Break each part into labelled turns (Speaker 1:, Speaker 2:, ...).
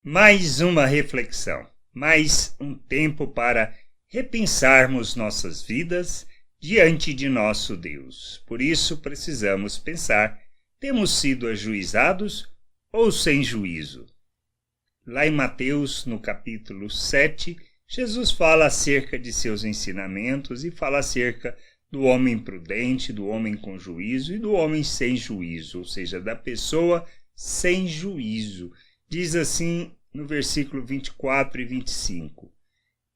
Speaker 1: Mais uma reflexão, mais um tempo para repensarmos nossas vidas diante de nosso Deus. Por isso precisamos pensar: temos sido ajuizados ou sem juízo? Lá em Mateus, no capítulo 7, Jesus fala acerca de seus ensinamentos e fala acerca do homem prudente, do homem com juízo e do homem sem juízo, ou seja, da pessoa sem juízo. Diz assim no versículo 24 e 25: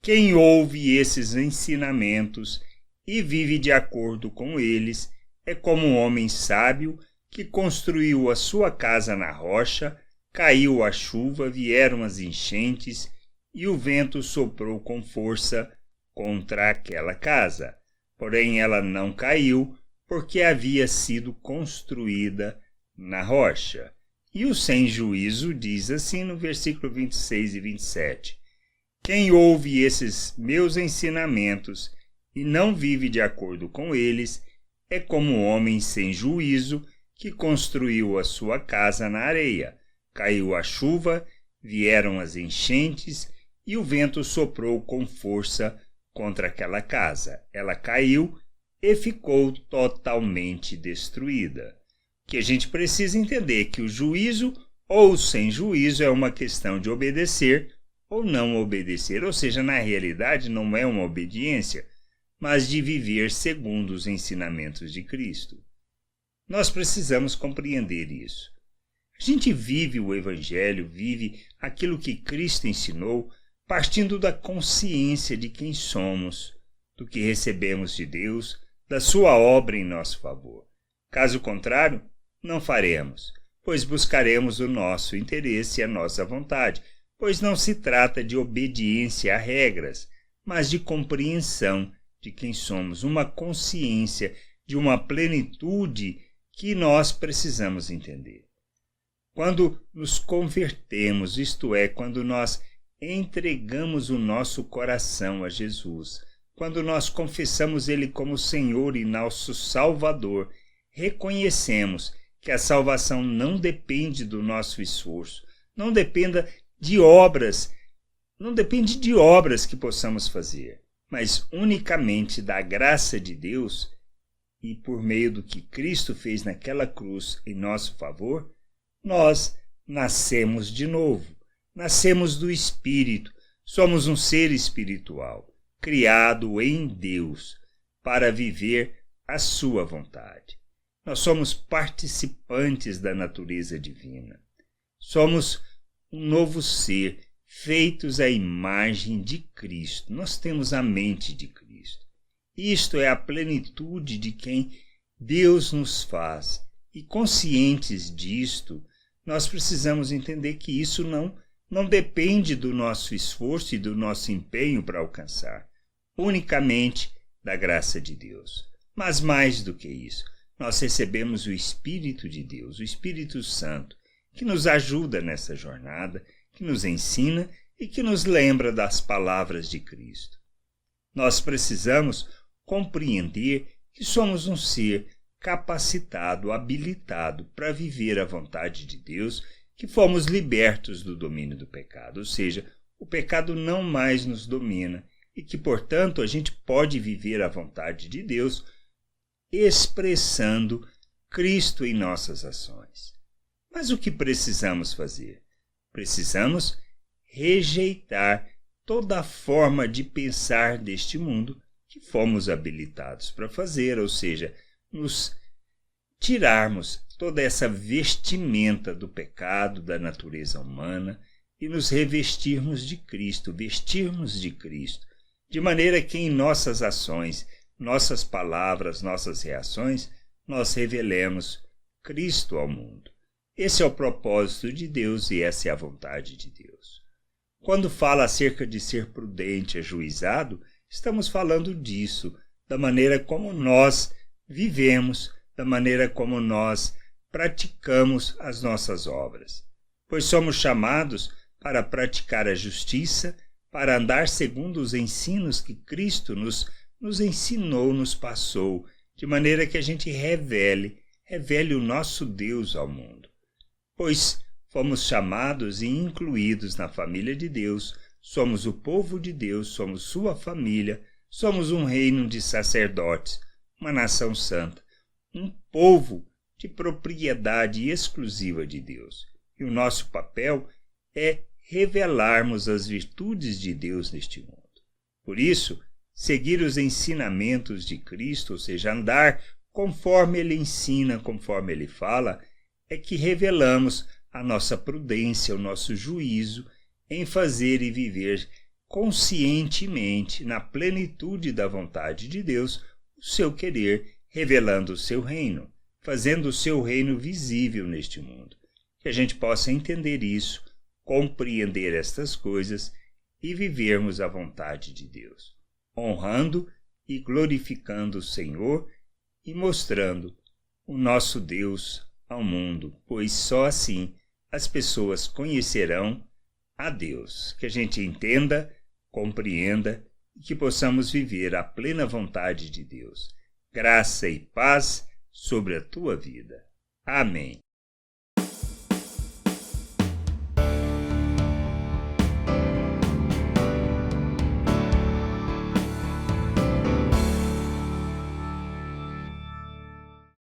Speaker 1: quem ouve esses ensinamentos e vive de acordo com eles é como um homem sábio que construiu a sua casa na rocha, caiu a chuva, vieram as enchentes e o vento soprou com força contra aquela casa. Porém ela não caiu, porque havia sido construída na rocha. E o sem juízo diz assim no versículo 26 e 27: quem ouve esses meus ensinamentos e não vive de acordo com eles é como um homem sem juízo que construiu a sua casa na areia. Caiu a chuva, vieram as enchentes e o vento soprou com força contra aquela casa. Ela caiu e ficou totalmente destruída. Que a gente precisa entender que o juízo ou sem juízo é uma questão de obedecer ou não obedecer, ou seja, na realidade não é uma obediência, mas de viver segundo os ensinamentos de Cristo. Nós precisamos compreender isso. A gente vive o Evangelho, vive aquilo que Cristo ensinou, partindo da consciência de quem somos, do que recebemos de Deus, da sua obra em nosso favor. Caso contrário, não faremos, pois buscaremos o nosso interesse e a nossa vontade, pois não se trata de obediência a regras, mas de compreensão de quem somos, uma consciência de uma plenitude que nós precisamos entender. Quando nos convertemos, isto é, quando nós entregamos o nosso coração a Jesus, quando nós confessamos Ele como Senhor e nosso Salvador, reconhecemos que a salvação não depende do nosso esforço, não depende de obras que possamos fazer, mas unicamente da graça de Deus e por meio do que Cristo fez naquela cruz em nosso favor, nós nascemos de novo, nascemos do Espírito, somos um ser espiritual, criado em Deus para viver a sua vontade. Nós somos participantes da natureza divina. Somos um novo ser, feitos à imagem de Cristo. Nós temos a mente de Cristo. Isto é a plenitude de quem Deus nos faz. E conscientes disto, nós precisamos entender que isso não depende do nosso esforço e do nosso empenho para alcançar, unicamente da graça de Deus. Mas mais do que isso, nós recebemos o Espírito de Deus, o Espírito Santo, que nos ajuda nessa jornada, que nos ensina e que nos lembra das palavras de Cristo. Nós precisamos compreender que somos um ser capacitado, habilitado para viver a vontade de Deus, que fomos libertos do domínio do pecado, ou seja, o pecado não mais nos domina e que, portanto, a gente pode viver a vontade de Deus expressando Cristo em nossas ações. Mas o que precisamos fazer? Precisamos rejeitar toda a forma de pensar deste mundo que fomos habilitados para fazer, ou seja, nos tirarmos toda essa vestimenta do pecado, da natureza humana e nos revestirmos de Cristo, vestirmos de Cristo, de maneira que em nossas ações, nossas palavras, nossas reações, nós revelemos Cristo ao mundo. Esse é o propósito de Deus e essa é a vontade de Deus. Quando fala acerca de ser prudente, ajuizado, estamos falando disso, da maneira como nós vivemos, da maneira como nós praticamos as nossas obras. Pois somos chamados para praticar a justiça, para andar segundo os ensinos que Cristo nos ensinou, nos passou, de maneira que a gente revele o nosso Deus ao mundo. Pois fomos chamados e incluídos na família de Deus, somos o povo de Deus, somos sua família, somos um reino de sacerdotes, uma nação santa, um povo de propriedade exclusiva de Deus. E o nosso papel é revelarmos as virtudes de Deus neste mundo. Por isso, seguir os ensinamentos de Cristo, ou seja, andar conforme Ele ensina, conforme Ele fala, é que revelamos a nossa prudência, o nosso juízo em fazer e viver conscientemente, na plenitude da vontade de Deus, o seu querer, revelando o seu reino, fazendo o seu reino visível neste mundo. Que a gente possa entender isso, compreender estas coisas e vivermos a vontade de Deus, honrando e glorificando o Senhor e mostrando o nosso Deus ao mundo, pois só assim as pessoas conhecerão a Deus. Que a gente entenda, compreenda e que possamos viver a plena vontade de Deus. Graça e paz sobre a tua vida. Amém.